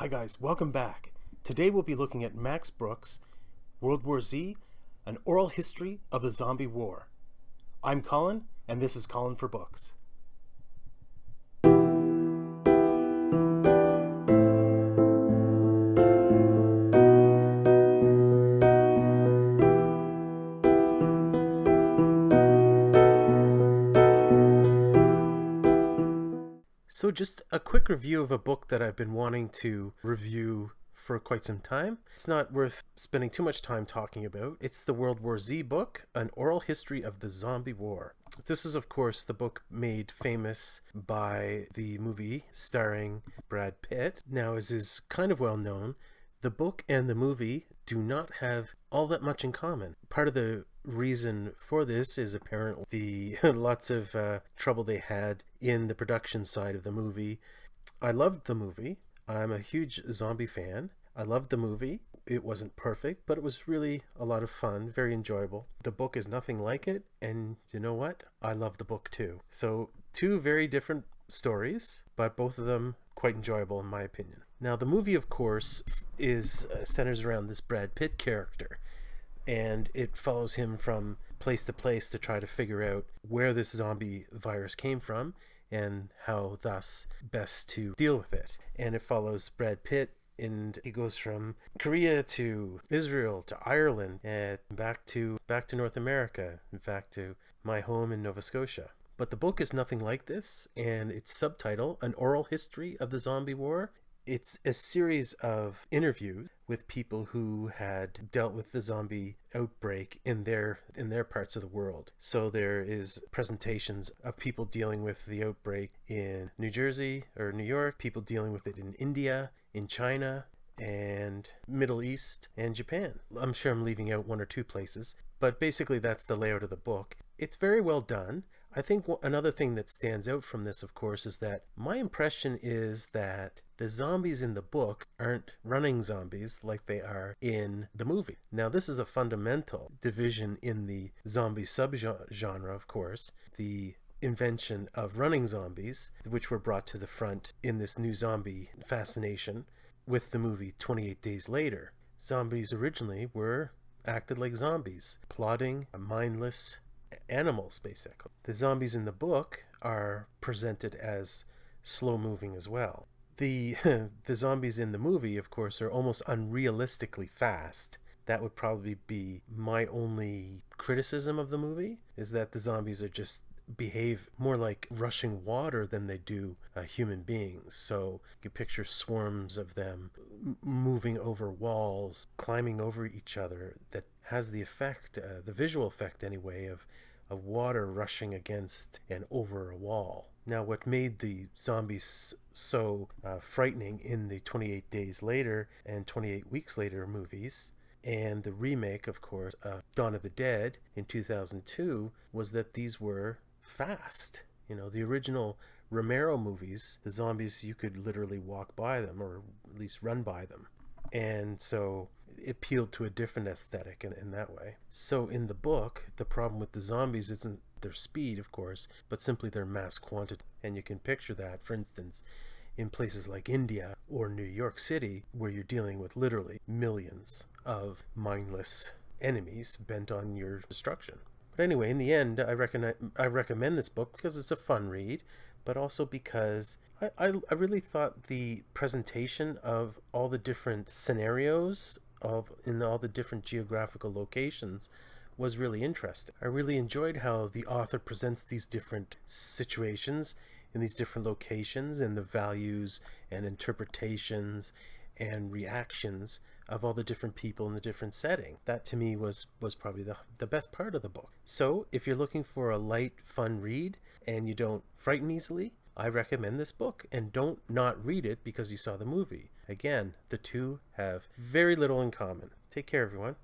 Hi guys, welcome back. Today we'll be looking at Max Brooks' World War Z, An Oral History of the Zombie War. I'm Colin, and this is Colin for Books. So just a quick review of a book that I've been wanting to review for quite some time. It's not worth spending too much time talking about. It's the World War Z book, An Oral History of the Zombie War. This is, of course, the book made famous by the movie starring Brad Pitt. Now, as is kind of well known, the book and the movie do not have all that much in common. Part of the reason for this is apparently the lots of trouble they had in the production side of the movie. I loved the movie. I'm a huge zombie fan. I loved the movie. It wasn't perfect, but it was really a lot of fun, very enjoyable. The book is nothing like it, and you know what? I love the book too. So two very different stories, but both of them quite enjoyable in my opinion. Now the movie, of course, is centers around this Brad Pitt character, and it follows him from place to place to try to figure out where this zombie virus came from and how thus best to deal with it. And it follows Brad Pitt, and he goes from Korea to Israel to Ireland and back to North America, in fact to my home in Nova Scotia. But the book is nothing like this, and its subtitle, An Oral History of the Zombie War. It's a series of interviews with people who had dealt with the zombie outbreak in their parts of the world. So there is presentations of people dealing with the outbreak in New Jersey or New York, people dealing with it in India, in China, and Middle East, and Japan. I'm sure I'm leaving out one or two places, but basically that's the layout of the book. It's very well done. I think another thing that stands out from this, of course, is that my impression is that the zombies in the book aren't running zombies like they are in the movie. Now, this is a fundamental division in the zombie subgenre, of course. The invention of running zombies, which were brought to the front in this new zombie fascination with the movie 28 Days Later. Zombies originally acted like zombies, plodding, mindless animals, basically. The zombies in the book are presented as slow-moving as well. The zombies in the movie, of course, are almost unrealistically fast. That would probably be my only criticism of the movie, is that the zombies are just behave more like rushing water than they do human beings. So you can picture swarms of them moving over walls, climbing over each other. That has the effect, the visual effect anyway, of water rushing against and over a wall. Now, what made the zombies so frightening in the 28 Days Later and 28 Weeks Later movies, and the remake, of course, of Dawn of the Dead in 2002, was that these were fast. You know, the original Romero movies, the zombies, you could literally walk by them, or at least run by them. And so it appealed to a different aesthetic in that way. So in the book, the problem with the zombies isn't their speed, of course, but simply their mass quantity. And you can picture that, for instance, in places like India or New York City, where you're dealing with literally millions of mindless enemies bent on your destruction. But anyway, in the end, I recommend this book because it's a fun read, but also because I really thought the presentation of all the different scenarios in all the different geographical locations was really interesting. I really enjoyed how the author presents these different situations in these different locations and the values and interpretations and reactions of all the different people in the different setting. That to me was probably the best part of the book. So if you're looking for a light, fun read and you don't frighten easily, I recommend this book, and don't not read it because you saw the movie. Again, the two have very little in common. Take care, everyone.